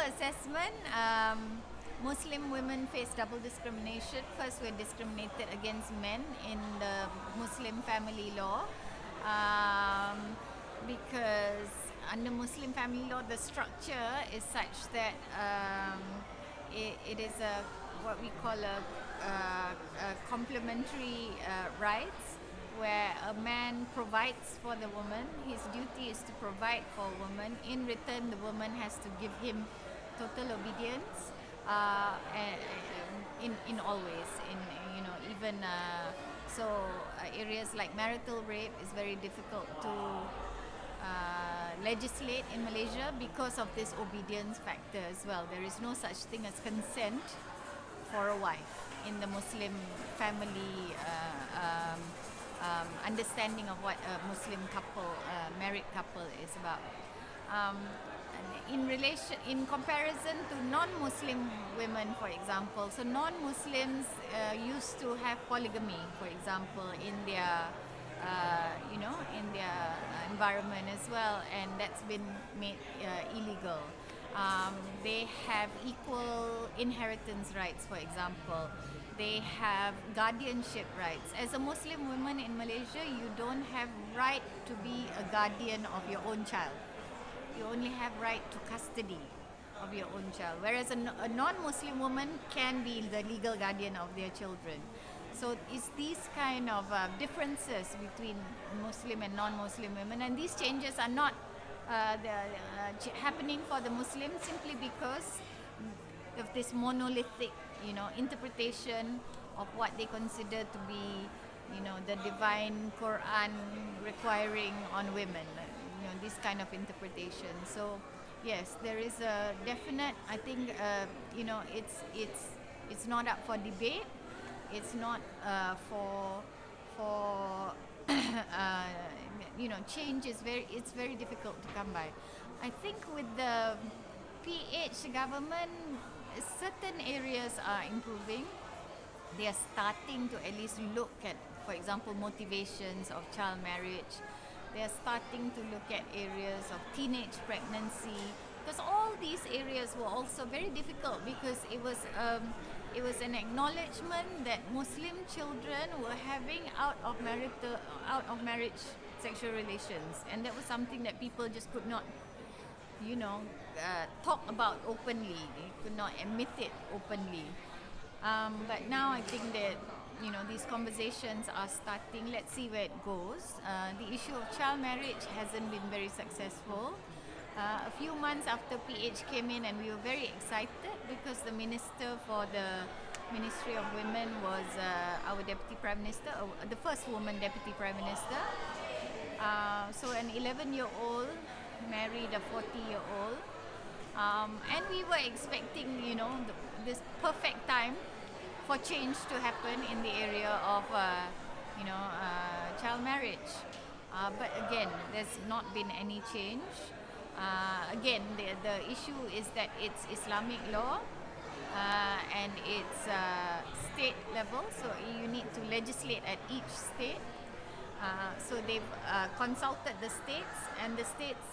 assessment, Muslim women face double discrimination. First, we're discriminated against men in the Muslim family law because under Muslim family law, the structure is such that it is what we call a complementary rights, where a man provides for the woman. His duty is to provide for a woman. In return, the woman has to give him total obedience in all ways. Even areas like marital rape is very difficult to legislate in Malaysia because of this obedience factor as well. There is no such thing as consent for a wife in the Muslim family understanding of what a Muslim couple, married couple, is about. In comparison to non-Muslim women, for example, so non-Muslims used to have polygamy, for example, in their in their environment as well, and that's been made illegal. They have equal inheritance rights, for example. They have guardianship rights. As a Muslim woman in Malaysia, you don't have right to be a guardian of your own child. You only have right to custody of your own child, whereas a non-Muslim woman can be the legal guardian of their children. So it's these kind of differences between Muslim and non-Muslim women, and these changes are not happening for the Muslims simply because of this monolithic, interpretation of what they consider to be, the divine Quran requiring on women. This kind of interpretation. So, yes, there is a definite. I think it's not up for debate. It's not for change is very difficult to come by. I think with the PH government, certain areas are improving. They are starting to at least look at, for example, motivations of child marriage. They are starting to look at areas of teenage pregnancy, because all these areas were also very difficult because it was an acknowledgement that Muslim children were having out of marriage sexual relations, and that was something that people just could not talk about openly. They could not admit it openly. But now I think that these conversations are starting. Let's see where it goes. The issue of child marriage hasn't been very successful. A few months after PH came in, and we were very excited because the minister for the Ministry of Women was our Deputy Prime Minister, the first woman Deputy Prime Minister. So an 11-year-old married a 40-year-old. And we were expecting, this perfect time for change to happen in the area of, child marriage. But again, there's not been any change. Again, the issue is that it's Islamic law and it's state level, so you need to legislate at each state. So they've consulted the states, and the states,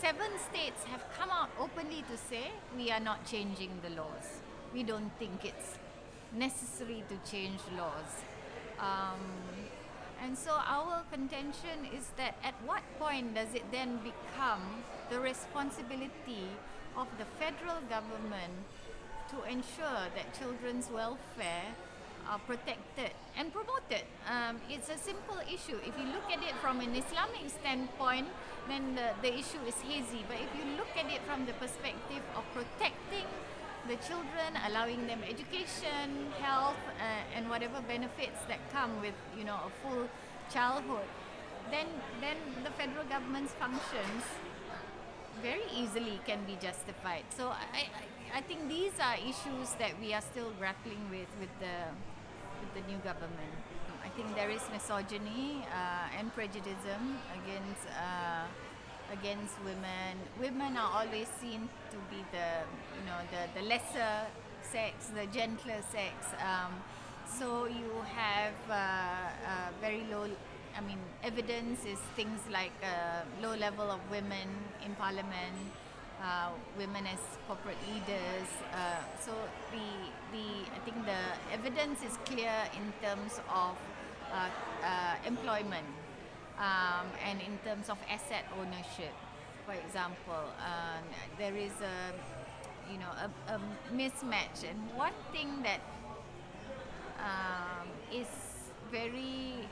7 states have come out openly to say we are not changing the laws. We don't think it's necessary to change laws. And so our contention is that at what point does it then become the responsibility of the federal government to ensure that children's welfare are protected and promoted? It's a simple issue. If you look at it from an Islamic standpoint, then the issue is hazy. But if you look at it from the perspective of protecting the children, allowing them education, health, and whatever benefits that come with a full childhood, then the federal government's functions very easily can be justified. So I think these are issues that we are still grappling with the new government. I think there is misogyny and prejudice against women. Women are always seen to be the lesser sex, the gentler sex. So you have very low. Evidence is things like low level of women in parliament, women as corporate leaders. So I think the evidence is clear in terms of employment and in terms of asset ownership. For example, there is a mismatch, and one thing that is very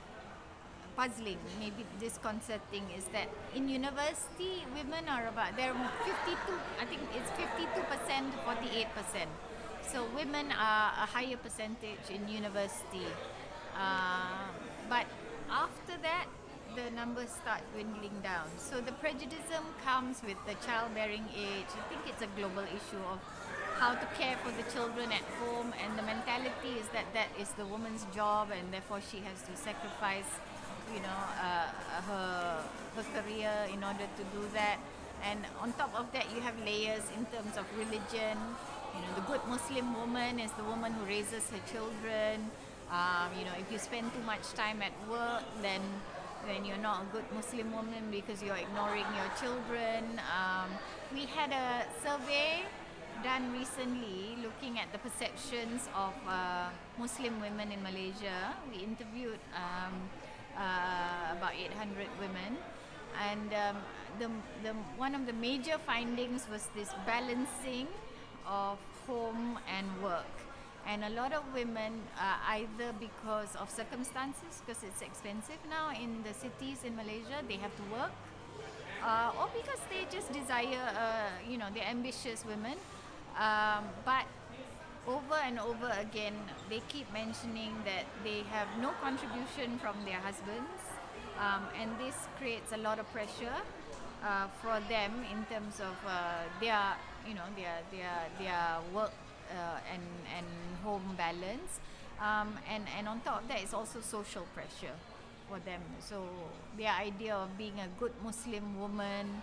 puzzling, maybe disconcerting, is that in university, women are they're 52, I think it's 52% to 48%. So women are a higher percentage in university. But after that, the numbers start dwindling down. So the prejudice comes with the childbearing age. I think it's a global issue of how to care for the children at home, and the mentality is that that is the woman's job, and therefore she has to sacrifice, her career in order to do that. And on top of that, you have layers in terms of religion. The good Muslim woman is the woman who raises her children. If you spend too much time at work, then you're not a good Muslim woman because you're ignoring your children. We had a survey done recently looking at the perceptions of Muslim women in Malaysia. We interviewed about 800 women, and the one of the major findings was this balancing of home and work. And a lot of women, either because of circumstances, because it's expensive now in the cities in Malaysia, they have to work, or because they just desire, they're ambitious women. But over and over again, they keep mentioning that they have no contribution from their husbands, and this creates a lot of pressure for them in terms of their work and home balance, and on top of that, it's also social pressure for them. So their idea of being a good Muslim woman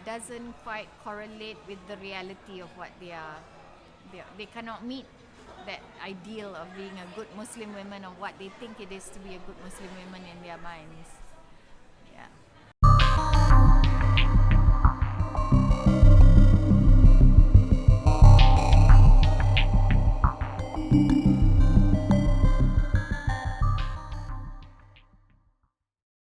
doesn't quite correlate with the reality of what they cannot meet that ideal of being a good Muslim woman, or what they think it is to be a good Muslim woman in their minds.